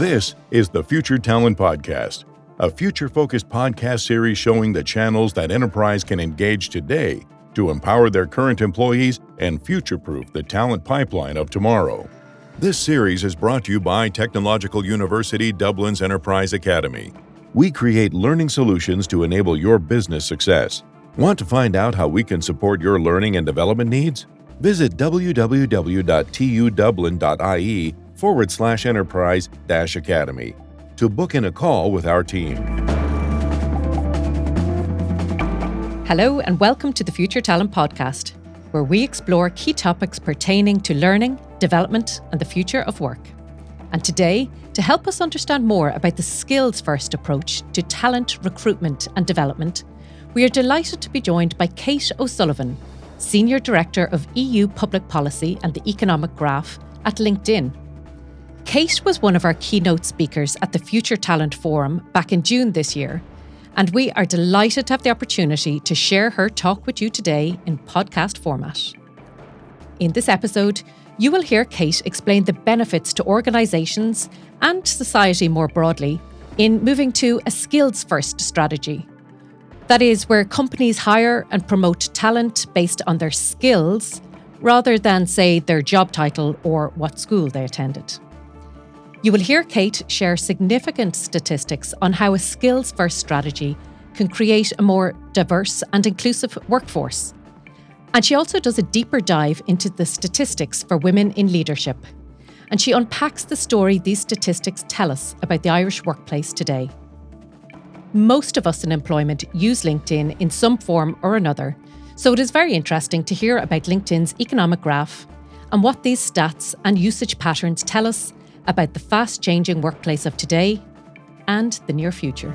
This is the Future Talent Podcast, a future-focused podcast series showing the channels that enterprise can engage today to empower their current employees and future-proof the talent pipeline of tomorrow. This series is brought to you by Technological University Dublin's Enterprise Academy. We create learning solutions to enable your business success. Want to find out how we can support your learning and development needs? Visit www.tudublin.ie/enterprise-academy to book in a call with our team. Hello and welcome to the Future Talent Podcast, where we explore key topics pertaining to learning, development and the future of work. And today, to help us understand more about the skills-first approach to talent recruitment and development, we are delighted to be joined by Kate O'Sullivan, Senior Director of EU Public Policy and the Economic Graph at LinkedIn. Kate was one of our keynote speakers at the Future Talent Forum back in June this year, and we are delighted to have the opportunity to share her talk with you today in podcast format. In this episode, you will hear Kate explain the benefits to organisations and society more broadly in moving to a skills-first strategy. That is, where companies hire and promote talent based on their skills rather than, say, their job title or what school they attended. You will hear Kate share significant statistics on how a skills-first strategy can create a more diverse and inclusive workforce. And she also does a deeper dive into the statistics for women in leadership. And she unpacks the story these statistics tell us about the Irish workplace today. Most of us in employment use LinkedIn in some form or another, so it is very interesting to hear about LinkedIn's economic graph and what these stats and usage patterns tell us about the fast-changing workplace of today and the near future.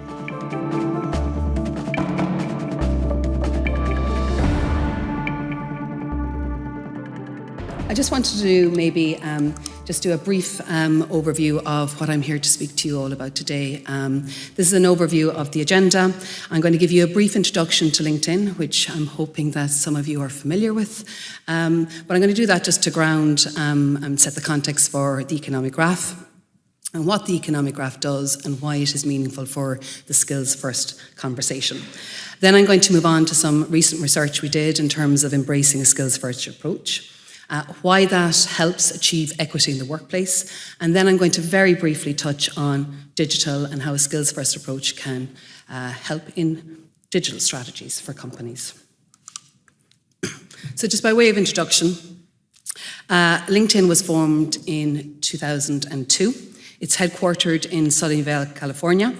I just wanted to maybe just do a brief overview of what I'm here to speak to you all about today. This is an overview of the agenda. I'm going to give you a brief introduction to LinkedIn, which I'm hoping that some of you are familiar with. But I'm going to do that just to ground and set the context for the economic graph and what the economic graph does and why it is meaningful for the skills-first conversation. Then I'm going to move on to some recent research we did in terms of embracing a skills-first approach. Why that helps achieve equity in the workplace. And then I'm going to very briefly touch on digital and how a skills-first approach can help in digital strategies for companies. So just by way of introduction, LinkedIn was formed in 2002. It's headquartered in Sunnyvale, California.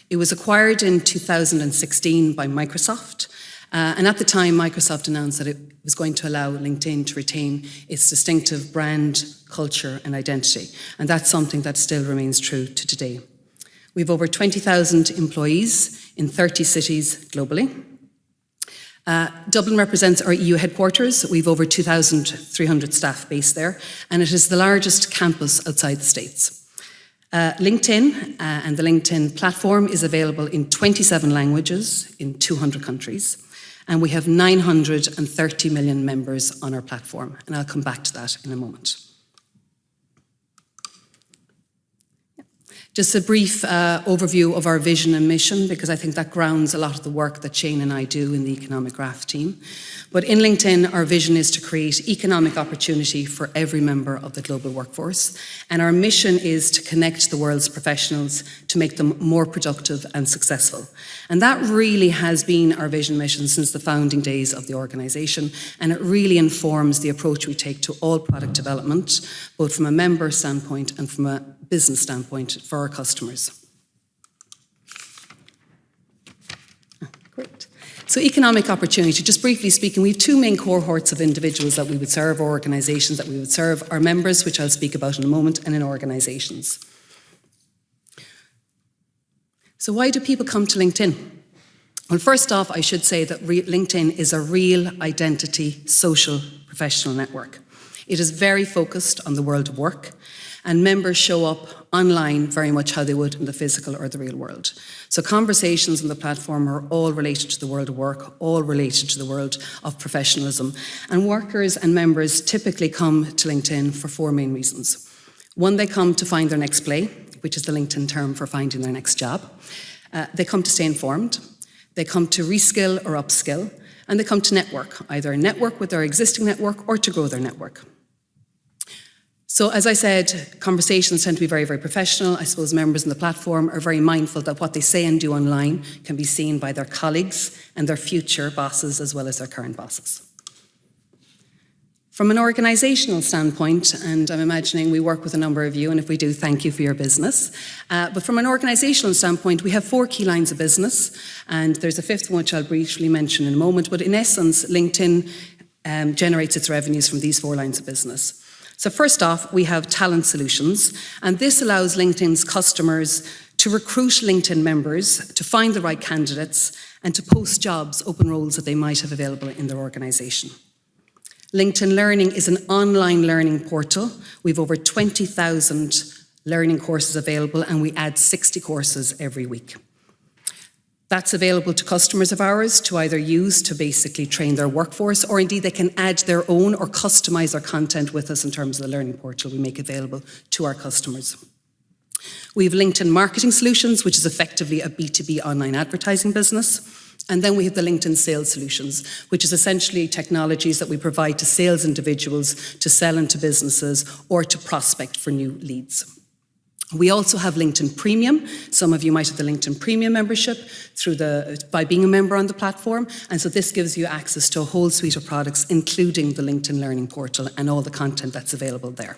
It was acquired in 2016 by Microsoft. And at the time, Microsoft announced that it was going to allow LinkedIn to retain its distinctive brand, culture, and identity. And that's something that still remains true to today. We have over 20,000 employees in 30 cities globally. Dublin represents our EU headquarters. We have over 2,300 staff based there, and it is the largest campus outside the States. LinkedIn and the LinkedIn platform is available in 27 languages in 200 countries. And we have 930 million members on our platform. And I'll come back to that in a moment. Just a brief overview of our vision and mission, because I think that grounds a lot of the work that Shane and I do in the Economic Graph team. But in LinkedIn, our vision is to create economic opportunity for every member of the global workforce. And our mission is to connect the world's professionals to make them more productive and successful. And that really has been our vision mission since the founding days of the organisation. And it really informs the approach we take to all product development, both from a member standpoint and from a business standpoint for our customers. Great. So economic opportunity, just briefly speaking, we have two main cohorts of individuals that we would serve, or organisations that we would serve, our members, which I'll speak about in a moment, and in organisations. So why do people come to LinkedIn? Well, first off, I should say that LinkedIn is a real identity social professional network. It is very focused on the world of work, and members show up online very much how they would in the physical or the real world. So conversations on the platform are all related to the world of work, all related to the world of professionalism. And workers and members typically come to LinkedIn for four main reasons. One, they come to find their next play, which is the LinkedIn term for finding their next job. They come to stay informed, they come to reskill or upskill, and they come to network, either network with their existing network or to grow their network. So as I said, conversations tend to be very, very professional. I suppose members on the platform are very mindful that what they say and do online can be seen by their colleagues and their future bosses as well as their current bosses. From an organisational standpoint, and I'm imagining we work with a number of you, and if we do, thank you for your business. But from an organisational standpoint, we have 4 key lines of business, and there's a 5th one which I'll briefly mention in a moment, but in essence, LinkedIn generates its revenues from these 4 lines of business. So first off, we have talent solutions, and this allows LinkedIn's customers to recruit LinkedIn members, to find the right candidates, and to post jobs, open roles that they might have available in their organisation. LinkedIn Learning is an online learning portal. We've over 20,000 learning courses available, and we add 60 courses every week. That's available to customers of ours to either use to basically train their workforce, or indeed they can add their own or customise their content with us in terms of the learning portal we make available to our customers. We have LinkedIn Marketing Solutions, which is effectively a B2B online advertising business. And then we have the LinkedIn Sales Solutions, which is essentially technologies that we provide to sales individuals to sell into businesses or to prospect for new leads. We also have LinkedIn Premium. Some of you might have the LinkedIn Premium membership by being a member on the platform. And so this gives you access to a whole suite of products, including the LinkedIn Learning Portal and all the content that's available there.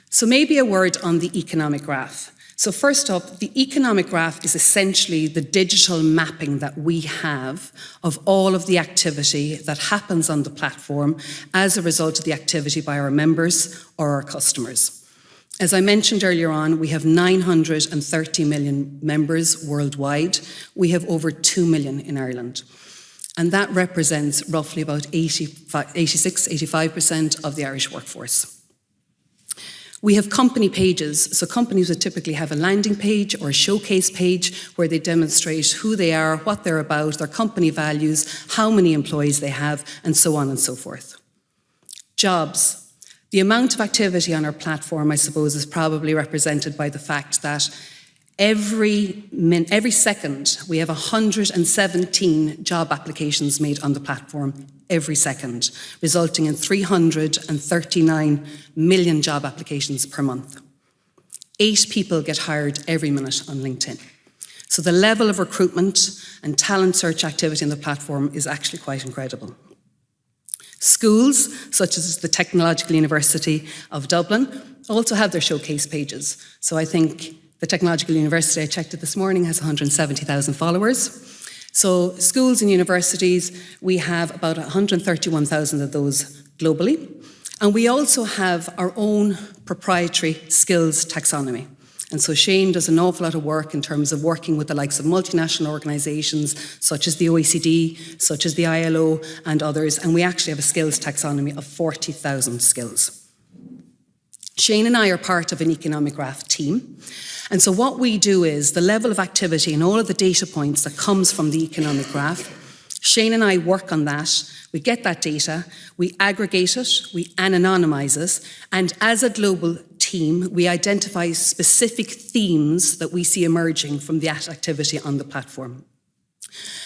So maybe a word on the economic graph. So first up, the economic graph is essentially the digital mapping that we have of all of the activity that happens on the platform as a result of the activity by our members or our customers. As I mentioned earlier on, we have 930 million members worldwide. We have over 2 million in Ireland. And that represents roughly about 85% of the Irish workforce. We have company pages, so companies would typically have a landing page or a showcase page where they demonstrate who they are, what they're about, their company values, how many employees they have, and so on and so forth. Jobs. The amount of activity on our platform, I suppose, is probably represented by the fact that every second we have 117 job applications made on the platform every second, resulting in 339 million job applications per month. 8 people get hired every minute on LinkedIn. So the level of recruitment and talent search activity on the platform is actually quite incredible. Schools, such as the Technological University of Dublin, also have their showcase pages. So I think the Technological University, I checked it this morning, has 170,000 followers. So schools and universities, we have about 131,000 of those globally. And we also have our own proprietary skills taxonomy. And so Shane does an awful lot of work in terms of working with the likes of multinational organisations such as the OECD, such as the ILO and others. And we actually have a skills taxonomy of 40,000 skills. Shane and I are part of an economic graph team. And so what we do is the level of activity and all of the data points that comes from the economic graph, Shane and I work on that. We get that data, we aggregate it, we anonymise it, and as a global team, we identify specific themes that we see emerging from that activity on the platform.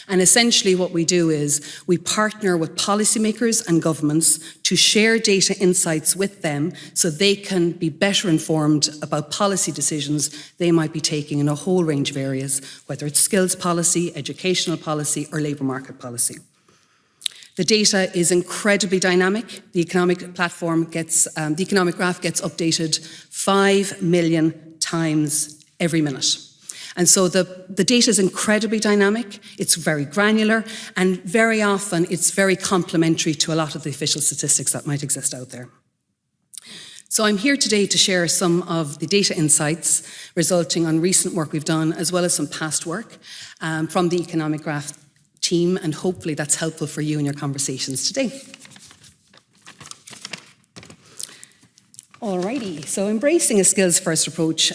And essentially what we do is we partner with policymakers and governments to share data insights with them so they can be better informed about policy decisions they might be taking in a whole range of areas, whether it's skills policy, educational policy, or labour market policy. The data is incredibly dynamic. The economic graph gets updated 5 million times every minute. And so the data is incredibly dynamic, it's very granular, and very often it's very complementary to a lot of the official statistics that might exist out there. So I'm here today to share some of the data insights resulting on recent work we've done, as well as some past work from the economic graph team, and hopefully that's helpful for you in your conversations today. Alrighty, so embracing a skills-first approach.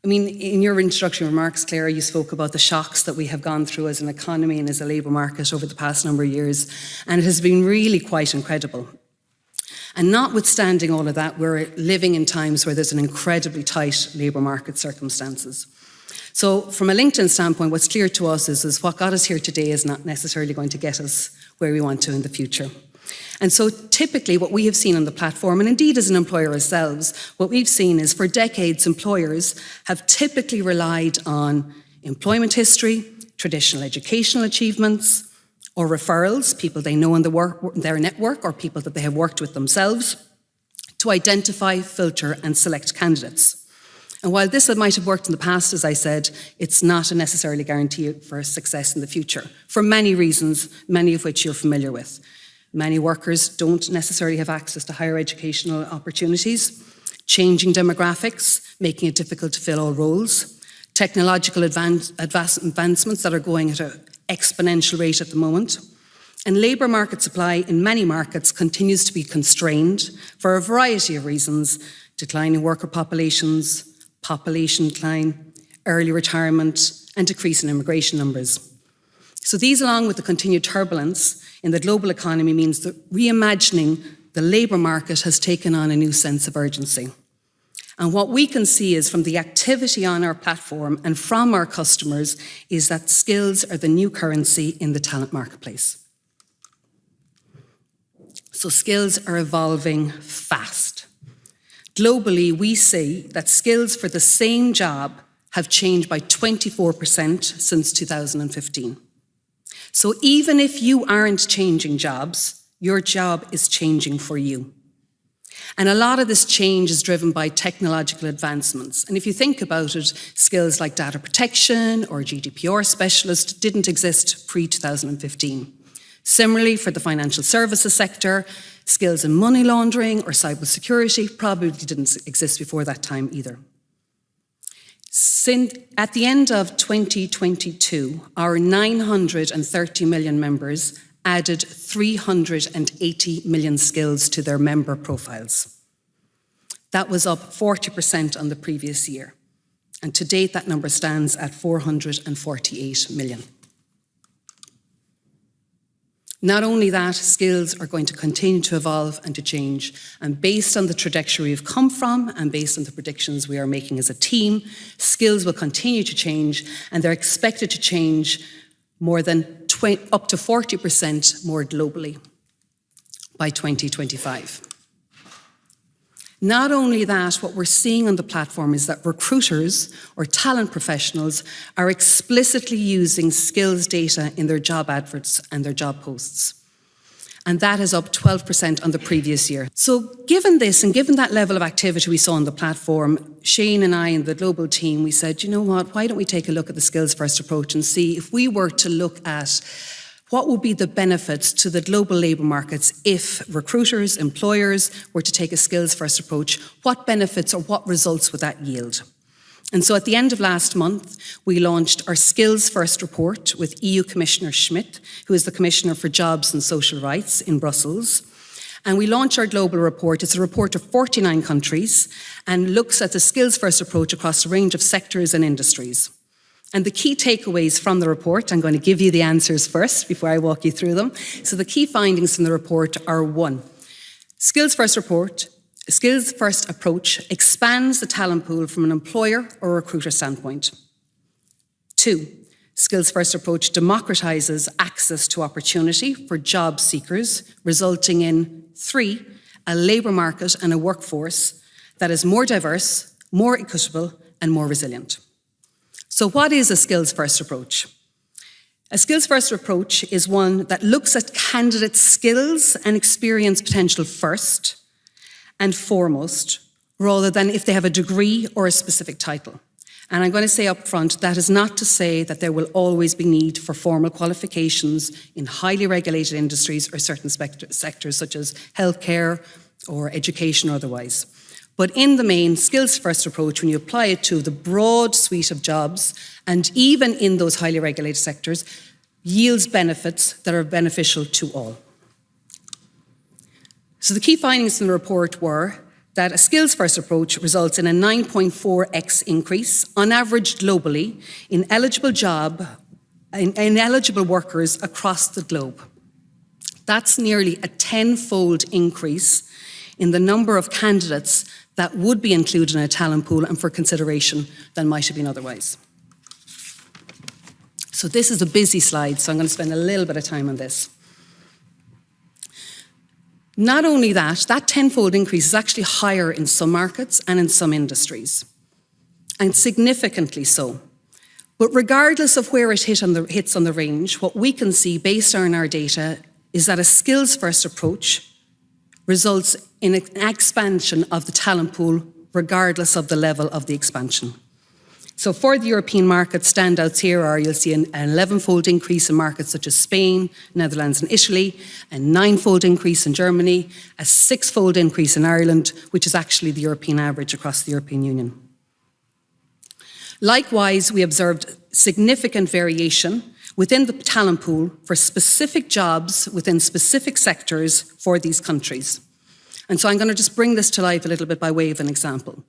In your introductory remarks, Claire, you spoke about the shocks that we have gone through as an economy and as a labour market over the past number of years, and it has been really quite incredible. And notwithstanding all of that, we're living in times where there's an incredibly tight labour market circumstances. So from a LinkedIn standpoint, what's clear to us is what got us here today is not necessarily going to get us where we want to in the future. And so typically what we have seen on the platform, and indeed as an employer ourselves, what we've seen is for decades employers have typically relied on employment history, traditional educational achievements, or referrals, people they know in their network or people that they have worked with themselves, to identify, filter and select candidates. And while this might have worked in the past, as I said, it's not a necessarily guarantee for success in the future, for many reasons, many of which you're familiar with. Many workers don't necessarily have access to higher educational opportunities, changing demographics, making it difficult to fill all roles, technological advancements that are going at an exponential rate at the moment, and labour market supply in many markets continues to be constrained for a variety of reasons: declining worker populations, population decline, early retirement, and decrease in immigration numbers. So these, along with the continued turbulence in the global economy, means that reimagining the labour market has taken on a new sense of urgency. And what we can see is from the activity on our platform and from our customers is that skills are the new currency in the talent marketplace. So skills are evolving fast. Globally, we see that skills for the same job have changed by 24% since 2015. So even if you aren't changing jobs, your job is changing for you. And a lot of this change is driven by technological advancements. And if you think about it, skills like data protection or GDPR specialist didn't exist pre-2015. Similarly, for the financial services sector, skills in money laundering or cybersecurity probably didn't exist before that time either. At the end of 2022, our 930 million members added 380 million skills to their member profiles. That was up 40% on the previous year. And to date, that number stands at 448 million. Not only that, skills are going to continue to evolve and to change. And based on the trajectory we've come from and based on the predictions we are making as a team, skills will continue to change, and they're expected to change more than up to 40% more globally by 2025. Not only that, what we're seeing on the platform is that recruiters or talent professionals are explicitly using skills data in their job adverts and their job posts. And that is up 12% on the previous year. So given this and given that level of activity we saw on the platform, Shane and I and the global team, we said, you know what, why don't we take a look at the skills first approach and see if we were to look at what would be the benefits to the global labour markets if recruiters, employers were to take a skills first approach, what benefits or what results would that yield? And so at the end of last month, we launched our Skills First report with EU Commissioner Schmidt, who is the Commissioner for Jobs and Social Rights in Brussels. And we launched our global report. It's a report of 49 countries and looks at the Skills First approach across a range of sectors and industries. And the key takeaways from the report, I'm going to give you the answers first before I walk you through them. So the key findings from the report are: 1, Skills First approach expands the talent pool from an employer or recruiter standpoint. 2, Skills First approach democratizes access to opportunity for job seekers, resulting in 3, a labour market and a workforce that is more diverse, more equitable, and more resilient. So what is a Skills First approach? A Skills First approach is one that looks at candidates' skills and experience potential first and foremost, rather than if they have a degree or a specific title. And I'm going to say up front, that is not to say that there will always be need for formal qualifications in highly regulated industries or certain sectors such as healthcare or education or otherwise. But in the main, Skills First approach, when you apply it to the broad suite of jobs, and even in those highly regulated sectors, yields benefits that are beneficial to all. So the key findings in the report were that a Skills First approach results in a 9.4x increase on average globally in eligible workers across the globe. That's nearly a 10-fold increase in the number of candidates that would be included in a talent pool and for consideration than might have been otherwise. So this is a busy slide, so I'm going to spend a little bit of time on this. Not only that, that tenfold increase is actually higher in some markets and in some industries, and significantly so. But regardless of where it hits on the range, what we can see based on our data is that a skills-first approach results in an expansion of the talent pool regardless of the level of the expansion. So for the European market, standouts here are you'll see an 11-fold increase in markets such as Spain, Netherlands and Italy, a 9-fold increase in Germany, a 6-fold increase in Ireland, which is actually the European average across the European Union. Likewise, we observed significant variation within the talent pool for specific jobs within specific sectors for these countries. And so I'm going to just bring this to life a little bit by way of an example.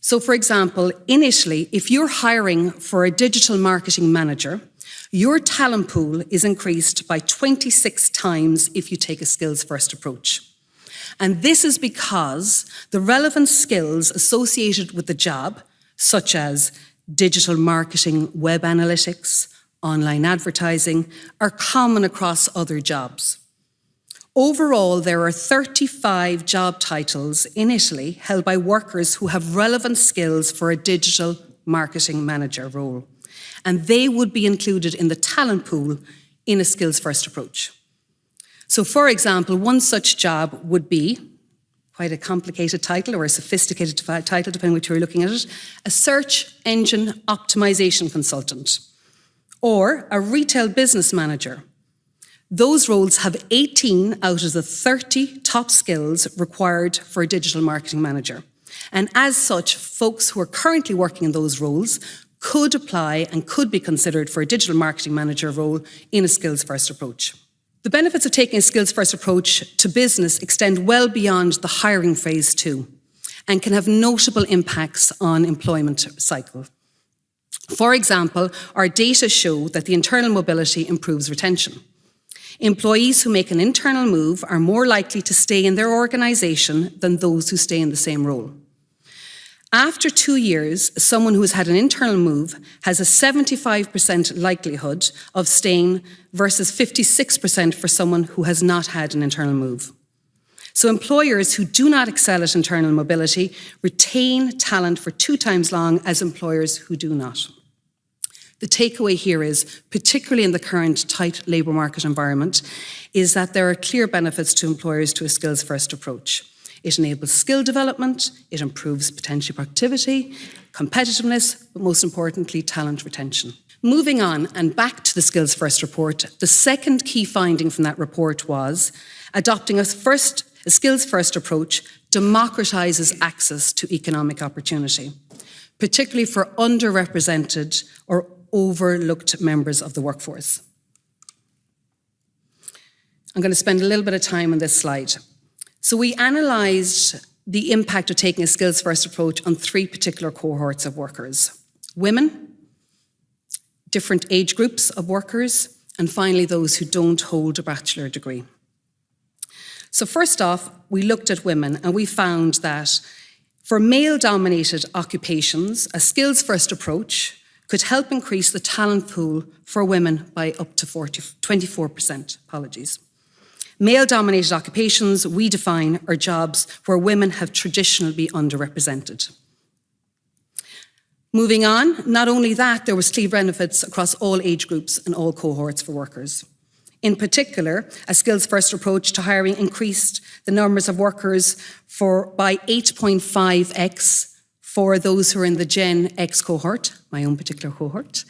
So for example, in Italy, if you're hiring for a digital marketing manager, your talent pool is increased by 26 times if you take a skills-first approach. And this is because the relevant skills associated with the job, such as digital marketing, web analytics, online advertising, are common across other jobs. Overall, there are 35 job titles in Italy held by workers who have relevant skills for a digital marketing manager role, and they would be included in the talent pool in a skills-first approach. So, for example, one such job would be, quite a complicated title or a sophisticated title, depending on which you're looking at it, a search engine optimization consultant, or a retail business manager. Those roles have 18 out of the 30 top skills required for a digital marketing manager. And as such, folks who are currently working in those roles could apply and could be considered for a digital marketing manager role in a skills-first approach. The benefits of taking a skills-first approach to business extend well beyond the hiring phase too, and can have notable impacts on employment cycle. For example, our data show that the internal mobility improves retention. Employees who make an internal move are more likely to stay in their organisation than those who stay in the same role. After 2 years, someone who has had an internal move has a 75% likelihood of staying versus 56% for someone who has not had an internal move. So employers who do not excel at internal mobility retain talent for 2 times long as employers who do not. The takeaway here is, particularly in the current tight labour market environment, is that there are clear benefits to employers to a skills-first approach. It enables skill development, it improves potential productivity, competitiveness, but most importantly, talent retention. Moving on and back to the Skills-First report, the second key finding from that report was adopting a skills-first approach democratises access to economic opportunity, particularly for underrepresented or overlooked members of the workforce. I'm going to spend a little bit of time on this slide. So we analysed the impact of taking a skills-first approach on 3 particular cohorts of workers: women, different age groups of workers, and finally those who don't hold a bachelor degree. So first off, we looked at women and we found that for male-dominated occupations, a skills-first approach could help increase the talent pool for women by up to 24%. Male-dominated occupations, we define, are jobs where women have traditionally been underrepresented. Moving on, not only that, there was clear benefits across all age groups and all cohorts for workers. In particular, a skills-first approach to hiring increased the numbers of workers by 8.5x for those who are in the Gen X cohort, my own particular cohort,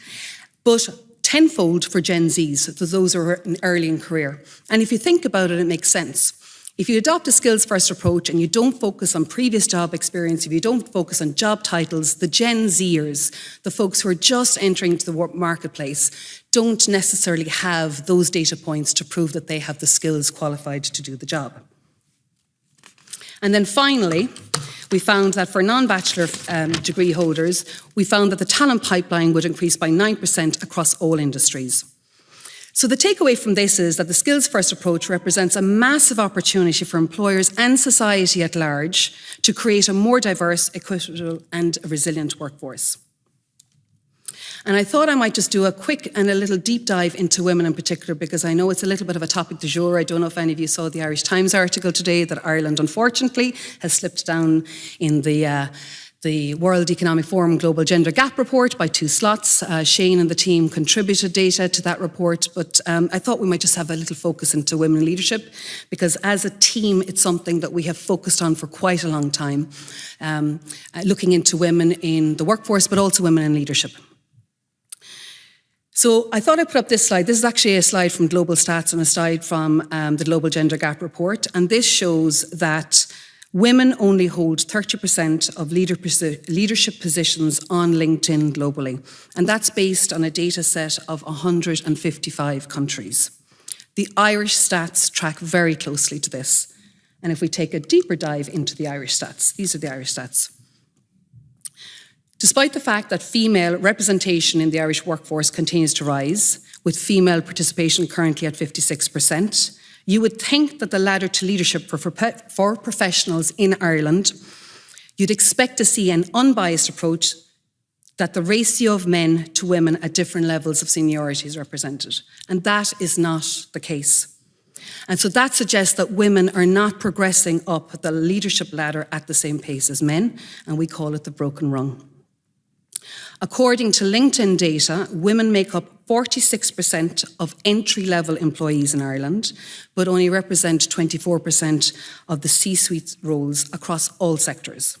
but tenfold for Gen Zs, for those who are early in career. And if you think about it, it makes sense. If you adopt a skills-first approach and you don't focus on previous job experience, if you don't focus on job titles, the Gen Zers, the folks who are just entering into the marketplace, don't necessarily have those data points to prove that they have the skills qualified to do the job. And then finally, we found that for non-bachelor degree holders, we found that the talent pipeline would increase by 9% across all industries. So the takeaway from this is that the skills-first approach represents a massive opportunity for employers and society at large to create a more diverse, equitable and resilient workforce. And I thought I might just do a quick and a little deep dive into women in particular, because I know it's a little bit of a topic du jour. I don't know if any of you saw the Irish Times article today that Ireland, unfortunately, has slipped down in the World Economic Forum Global Gender Gap Report by 2 slots. Shane and the team contributed data to that report, but I thought we might just have a little focus into women in leadership, because as a team, it's something that we have focused on for quite a long time, looking into women in the workforce, but also women in leadership. So I thought I'd put up this slide. This is actually a slide from Global Stats and a slide from the Global Gender Gap Report, and this shows that women only hold 30% of leadership positions on LinkedIn globally, and that's based on a data set of 155 countries. The Irish stats track very closely to this, and if we take a deeper dive into the Irish stats, these are the Irish stats. Despite the fact that female representation in the Irish workforce continues to rise, with female participation currently at 56%, you would think that the ladder to leadership for professionals in Ireland, you'd expect to see an unbiased approach, that the ratio of men to women at different levels of seniority is represented. And that is not the case. And so that suggests that women are not progressing up the leadership ladder at the same pace as men, and we call it the broken rung. According to LinkedIn data, women make up 46% of entry-level employees in Ireland, but only represent 24% of the C-suite roles across all sectors.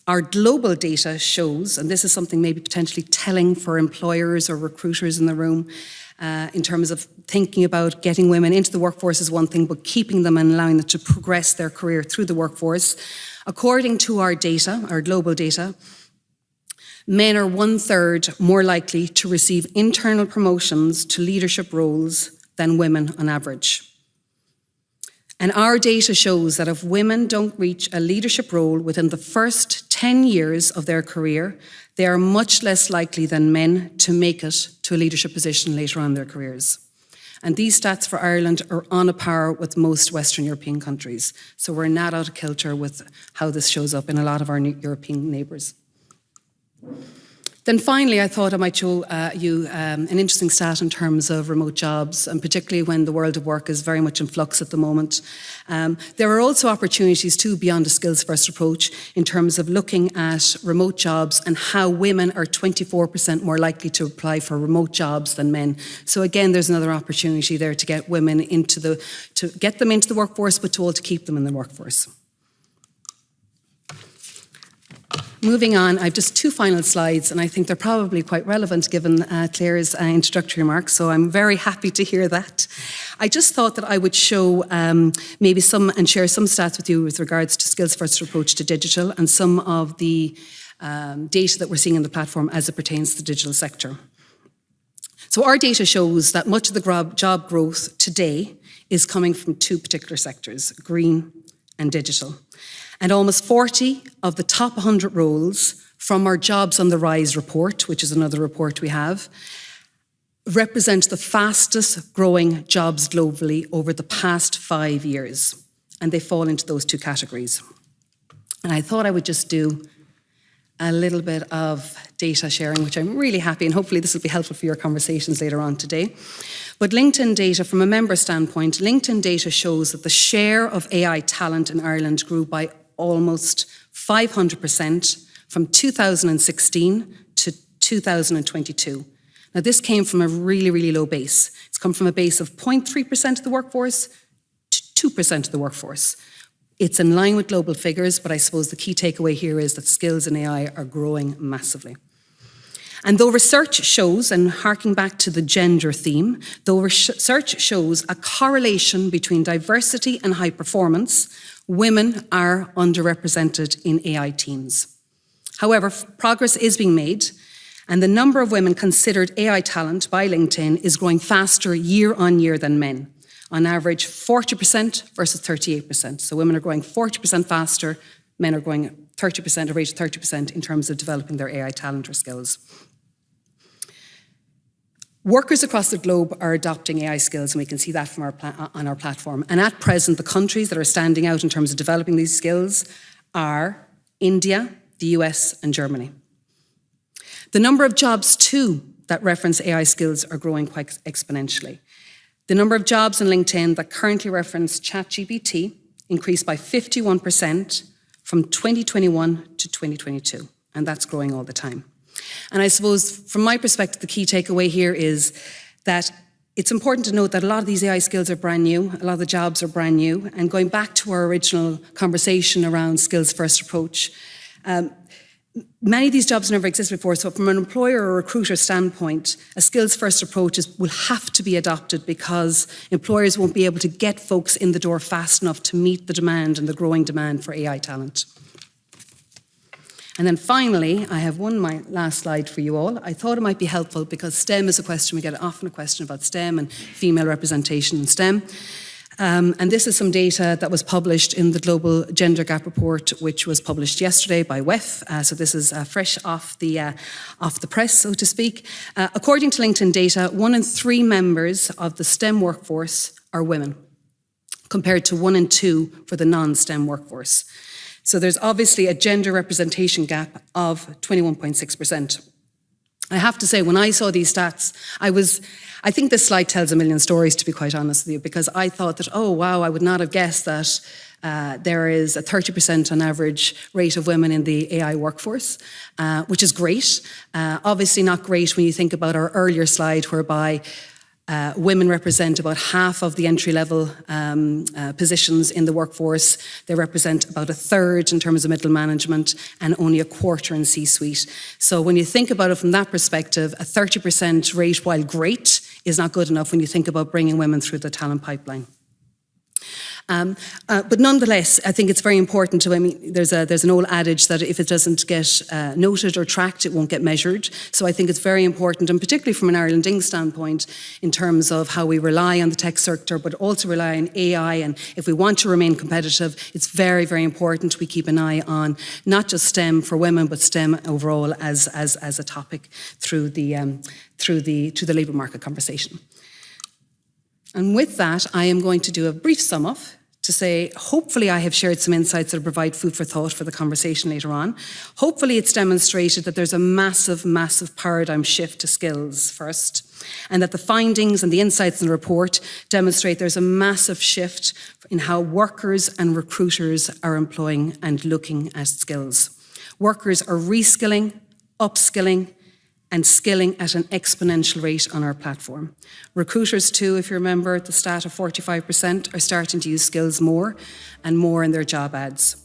Our global data shows, and this is something maybe potentially telling for employers or recruiters in the room, in terms of thinking about getting women into the workforce is one thing, but keeping them and allowing them to progress their career through the workforce. According to our data, our global data, men are 1/3 more likely to receive internal promotions to leadership roles than women on average. And our data shows that if women don't reach a leadership role within the first 10 years of their career, they are much less likely than men to make it to a leadership position later on in their careers. And these stats for Ireland are on a par with most Western European countries. So we're not out of kilter with how this shows up in a lot of our European neighbours. Then finally, I thought I might show you an interesting stat in terms of remote jobs, and particularly when the world of work is very much in flux at the moment. There are also opportunities too beyond a skills-first approach in terms of looking at remote jobs and how women are 24% more likely to apply for remote jobs than men. So again, there's another opportunity there to get women to get them into the workforce, but to also keep them in the workforce. Moving on, I have just 2 final slides, and I think they're probably quite relevant given Claire's introductory remarks, so I'm very happy to hear that. I just thought that I would show maybe some and share some stats with you with regards to skills-first approach to digital and some of the data that we're seeing in the platform as it pertains to the digital sector. So our data shows that much of the job growth today is coming from 2 particular sectors, green and digital. And almost 40 of the top 100 roles from our Jobs on the Rise report, which is another report we have, represent the fastest growing jobs globally over the past 5 years. And they fall into those 2 categories. And I thought I would just do a little bit of data sharing, which I'm really happy, and hopefully this will be helpful for your conversations later on today. But LinkedIn data, from a member standpoint, LinkedIn data shows that the share of AI talent in Ireland grew by almost 500% from 2016 to 2022. Now, this came from a really, really low base. It's come from a base of 0.3% of the workforce to 2% of the workforce. It's in line with global figures, but I suppose the key takeaway here is that skills in AI are growing massively. And though research shows, and harking back to the gender theme, though research shows a correlation between diversity and high performance, women are underrepresented in AI teams. However, progress is being made, and the number of women considered AI talent by LinkedIn is growing faster year on year than men. On average, 40% versus 38%. So women are growing 40% faster, men are growing 30%, a rate of 30% in terms of developing their AI talent or skills. Workers across the globe are adopting AI skills, and we can see that from on our platform. And at present, the countries that are standing out in terms of developing these skills are India, the US, and Germany. The number of jobs, too, that reference AI skills are growing quite exponentially. The number of jobs on LinkedIn that currently reference ChatGPT increased by 51% from 2021 to 2022, and that's growing all the time. And I suppose, from my perspective, the key takeaway here is that it's important to note that a lot of these AI skills are brand new, a lot of the jobs are brand new, and going back to our original conversation around skills-first approach, many of these jobs never existed before, so from an employer or recruiter standpoint, a skills-first approach will have to be adopted because employers won't be able to get folks in the door fast enough to meet the demand and the growing demand for AI talent. And then finally, I have my last slide for you all. I thought it might be helpful because STEM is a question, we get often a question about STEM and female representation in STEM. And this is some data that was published in the Global Gender Gap Report, which was published yesterday by WEF. So this is fresh off the press, so to speak. According to LinkedIn data, 1 in 3 members of the STEM workforce are women, compared to 1 in 2 for the non-STEM workforce. So there's obviously a gender representation gap of 21.6%. I have to say, when I saw these stats, I think this slide tells a million stories, to be quite honest with you, because I thought that, oh wow, I would not have guessed that there is a 30% on average rate of women in the AI workforce, which is great. Obviously not great when you think about our earlier slide, whereby women represent about half of the entry-level positions in the workforce. They represent about a third in terms of middle management and only a quarter in C-suite. So when you think about it from that perspective, a 30% rate, while great, is not good enough when you think about bringing women through the talent pipeline. But nonetheless, I think it's very important there's an old adage that if it doesn't get noted or tracked, it won't get measured. So I think it's very important, and particularly from an Ireland Inc. standpoint, in terms of how we rely on the tech sector, but also rely on AI. And if we want to remain competitive, it's very, very important we keep an eye on not just STEM for women, but STEM overall as a topic through the labour market conversation. And with that, I am going to do a brief sum up to say, hopefully I have shared some insights that will provide food for thought for the conversation later on. Hopefully it's demonstrated that there's a massive, massive paradigm shift to skills first, and that the findings and the insights in the report demonstrate there's a massive shift in how workers and recruiters are employing and looking at skills. Workers are reskilling, upskilling, and skilling at an exponential rate on our platform. Recruiters too, if you remember the stat of 45%, are starting to use skills more and more in their job ads.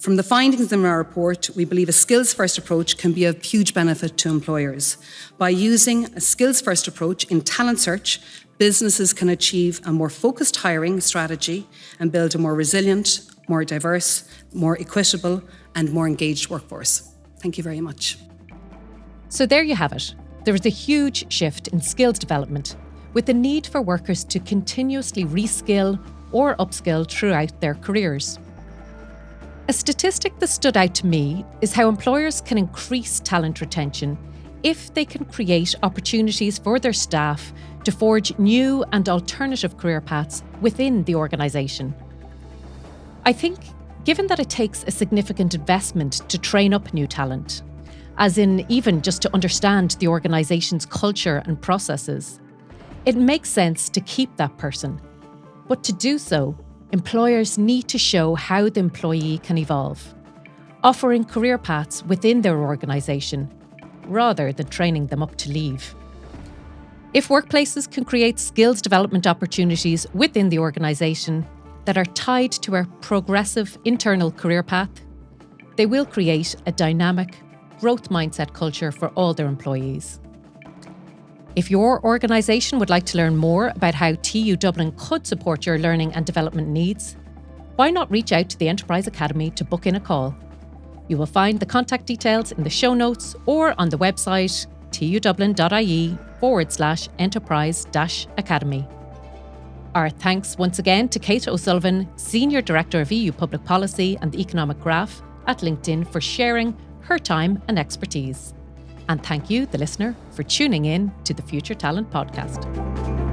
From the findings in our report, we believe a skills-first approach can be of huge benefit to employers. By using a skills-first approach in talent search, businesses can achieve a more focused hiring strategy and build a more resilient, more diverse, more equitable, and more engaged workforce. Thank you very much. So there you have it. There is a huge shift in skills development, with the need for workers to continuously reskill or upskill throughout their careers. A statistic that stood out to me is how employers can increase talent retention if they can create opportunities for their staff to forge new and alternative career paths within the organisation. I think, given that it takes a significant investment to train up new talent, as in even just to understand the organisation's culture and processes, it makes sense to keep that person. But to do so, employers need to show how the employee can evolve, offering career paths within their organisation, rather than training them up to leave. If workplaces can create skills development opportunities within the organisation that are tied to a progressive internal career path, they will create a dynamic, growth mindset culture for all their employees. If your organisation would like to learn more about how TU Dublin could support your learning and development needs, why not reach out to the Enterprise Academy to book in a call? You will find the contact details in the show notes or on the website tudublin.ie/enterprise-academy. Our thanks once again to Kate O'Sullivan, Senior Director of EU Public Policy and the Economic Graph at LinkedIn, for sharing her time and expertise. And thank you, the listener, for tuning in to the Future Talent Podcast.